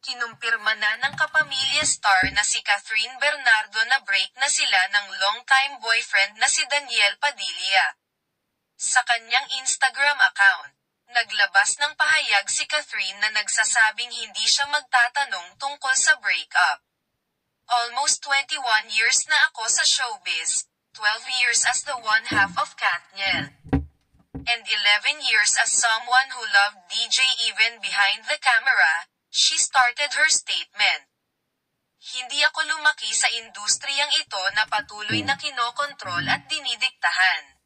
Kinumpirma na ng kapamilya star na si Catherine Bernardo na break na sila ng long-time boyfriend na si Daniel Padilla. Sa kanyang Instagram account, naglabas ng pahayag si Catherine na nagsasabing hindi siya magtatanong tungkol sa breakup. Almost 21 years na ako sa showbiz, 12 years as the one half of Katniel, and 11 years as someone who loved DJ even behind the camera, she started her statement. Hindi ako lumaki sa industriyang ito na patuloy na kinokontrol at dinidiktahan.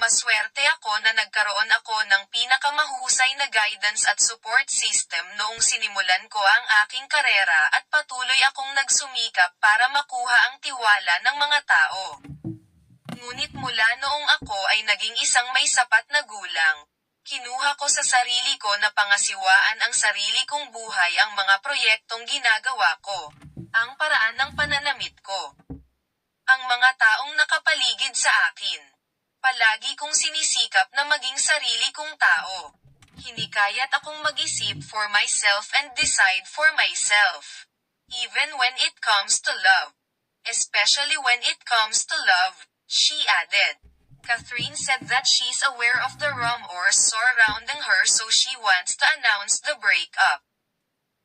Maswerte ako na nagkaroon ako ng pinakamahusay na guidance at support system noong sinimulan ko ang aking karera at patuloy akong nagsumikap para makuha ang tiwala ng mga tao. Ngunit mula noong ako ay naging isang may sapat na gulang, kinuha ko sa sarili ko na pangasiwaan ang sarili kong buhay ang mga proyektong ginagawa ko, ang paraan ng pananamit ko, ang mga taong nakapaligid sa akin. Palagi kong sinisikap na maging sarili kong tao. Hinikayat akong mag-isip for myself and decide for myself. Even when it comes to love. Especially when it comes to love, she added. Catherine said that she's aware of the rumors surrounding her so she wants to announce the breakup.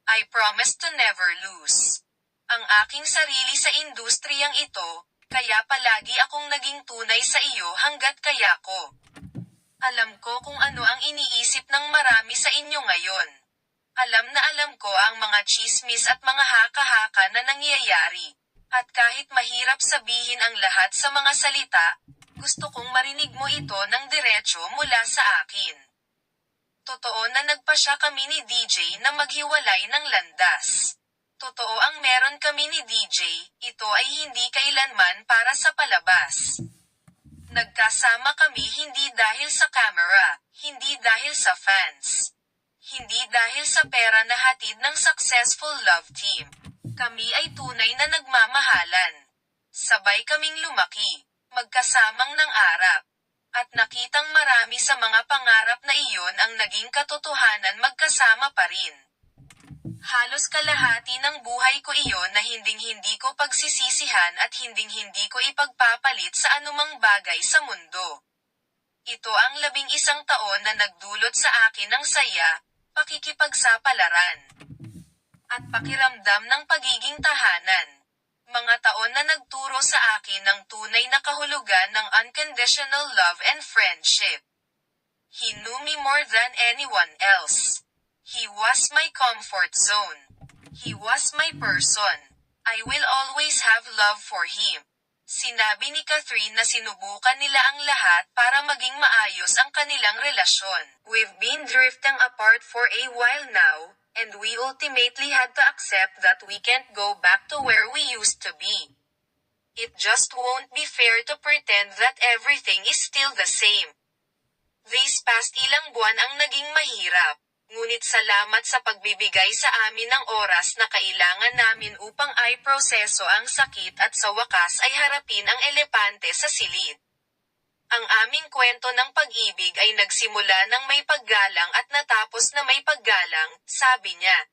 I promise to never lose ang aking sarili sa industriyang ito, kaya palagi akong naging tunay sa iyo hanggat kaya ko. Alam ko kung ano ang iniisip ng marami sa inyo ngayon. Alam ko ang mga chismis at mga haka-haka na nangyayari. At kahit mahirap sabihin ang lahat sa mga salita, gusto kong marinig mo ito ng diretso mula sa akin. Totoo na nagpasya kami ni DJ na maghiwalay ng landas. Totoo ang meron kami ni DJ, ito ay hindi kailanman para sa palabas. Nagkasama kami hindi dahil sa camera, hindi dahil sa fans. Hindi dahil sa pera na hatid ng successful love team. Kami ay tunay na nagmamahalan. Sabay kaming lumaki, magkasamang nangarap. At nakitang marami sa mga pangarap na iyon ang naging katotohanan magkasama pa rin. Halos kalahati ng buhay ko iyon na hinding-hindi ko pagsisisihan at hinding-hindi ko ipagpapalit sa anumang bagay sa mundo. Ito ang 11 taon na nagdulot sa akin ng saya, pakikipagsapalaran, at pakiramdam ng pagiging tahanan. Mga taon na nagturo sa akin ng tunay na kahulugan ng unconditional love and friendship. He knew me more than anyone else. He was my comfort zone. He was my person. I will always have love for him. Sinabi ni Catherine na sinubukan nila ang lahat para maging maayos ang kanilang relasyon. We've been drifting apart for a while now, and we ultimately had to accept that we can't go back to where we used to be. It just won't be fair to pretend that everything is still the same. These past ilang buwan ang naging mahirap. Ngunit salamat sa pagbibigay sa amin ng oras na kailangan namin upang ay proseso ang sakit at sa wakas ay harapin ang elepante sa silid. Ang aming kwento ng pag-ibig ay nagsimula ng may paggalang at natapos na may paggalang, sabi niya.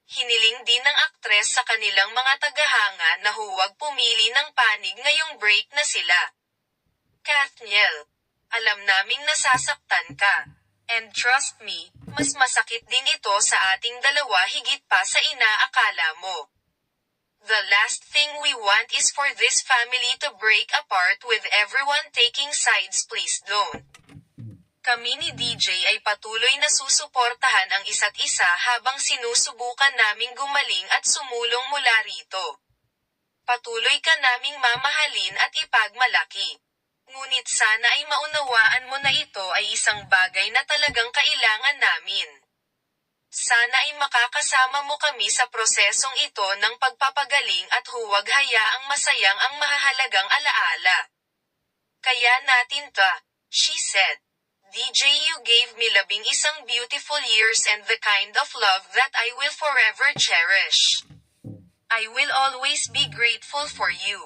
Hiniling din ng aktres sa kanilang mga tagahanga na huwag pumili ng panig ngayong break na sila. Katniel, alam naming nasasaktan ka. And trust me, mas masakit din ito sa ating dalawa higit pa sa inaakala mo. The last thing we want is for this family to break apart with everyone taking sides, please don't. Kami ni DJ ay patuloy na susuportahan ang isa't isa habang sinusubukan naming gumaling at sumulong mula rito. Patuloy ka naming mamahalin at ipagmalaki. Ngunit sana ay maunawaan mo na ito ay isang bagay na talagang kailangan namin. Sana ay makakasama mo kami sa prosesong ito ng pagpapagaling at huwag hayaang masayang ang mahahalagang alaala. Kaya natin ta, she said. DJ, you gave me 11 beautiful years and the kind of love that I will forever cherish. I will always be grateful for you.